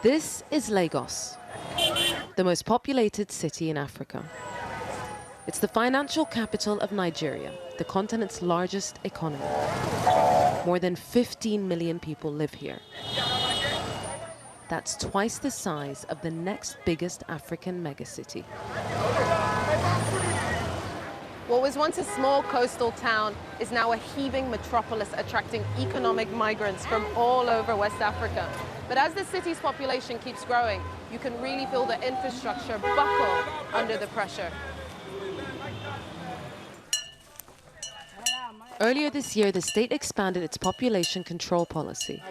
This is Lagos, the most populated city in Africa. It's the financial capital of Nigeria, the continent's largest economy. More than 15 million people live here. That's twice the size of the next biggest African megacity. What was once a small coastal town is now a heaving metropolis attracting economic migrants from all over West Africa. But as the city's population keeps growing, you can really feel the infrastructure buckle under the pressure. Earlier this year, the state expanded its population control policy,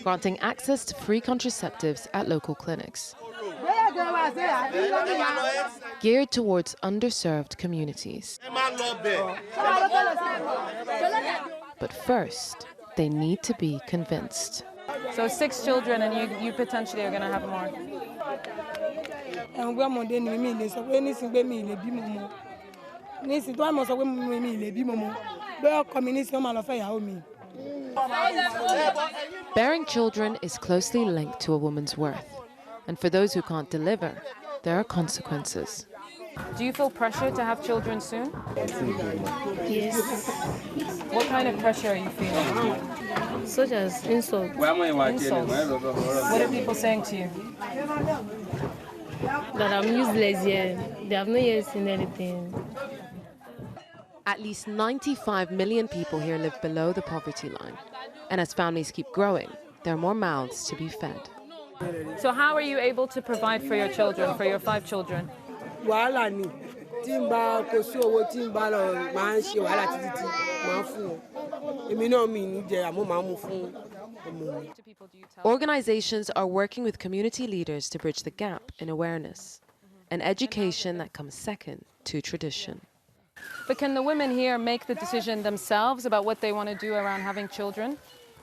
granting access to free contraceptives at local clinics, geared towards underserved communities. But first, they need to be convinced. So 6 children, and you potentially are going to have more. Bearing children is closely linked to a woman's worth. And for those who can't deliver, there are consequences. Do you feel pressure to have children soon? Yes. What kind of pressure are you feeling? Such as insult. Insults. What are people saying to you? That I'm useless yet. They have not yet seen anything. At least 95 million people here live below the poverty line. And as families keep growing, there are more mouths to be fed. So how are you able to provide for your children, for your 5 children? Organizations are working with community leaders to bridge the gap in awareness, an education that comes second to tradition. But can the women here make the decision themselves about what they want to do around having children?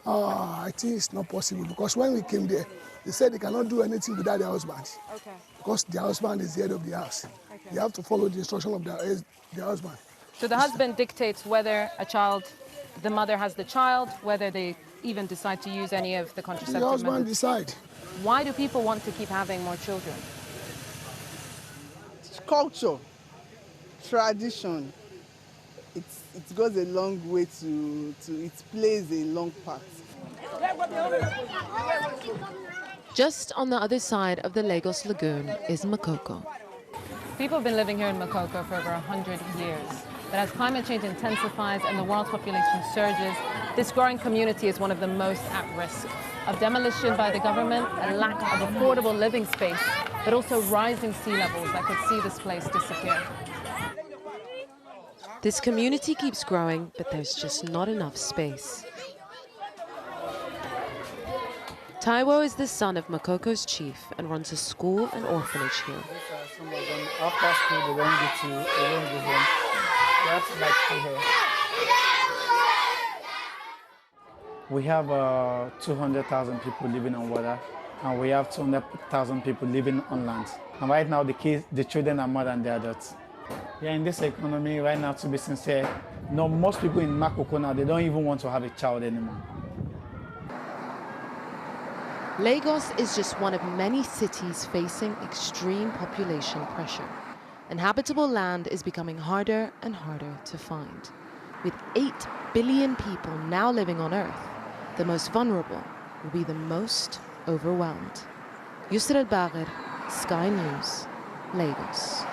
I think it's not possible because when we came there, they said they cannot do anything without their husband. Okay. Because their husband is the head of the house. Okay. They have to follow the instruction of their husband. So the husband dictates whether the mother has the child, whether they even decide to use any of the contraceptive The husband methods. decides. Why do people want to keep having more children? Culture, tradition. It goes a long way it plays a long part. Just on the other side of the Lagos Lagoon is Makoko. People have been living here in Makoko for over 100 years. But as climate change intensifies and the world's population surges, this growing community is one of the most at risk of demolition by the government, a lack of affordable living space, but also rising sea levels that could see this place disappear. This community keeps growing, but there's just not enough space. Taiwo is the son of Makoko's chief and runs a school and orphanage here. Some of them, after school, they won't go home. That's like here. We have 200,000 people living on water, and we have 200,000 people living on land. And right now, the children are more than the adults. Yeah, in this economy right now, to be sincere, most people in Makoko now, they don't even want to have a child anymore. Lagos is just one of many cities facing extreme population pressure. And habitable land is becoming harder and harder to find. With 8 billion people now living on Earth, the most vulnerable will be the most overwhelmed. Yusra El Bagher, Sky News, Lagos.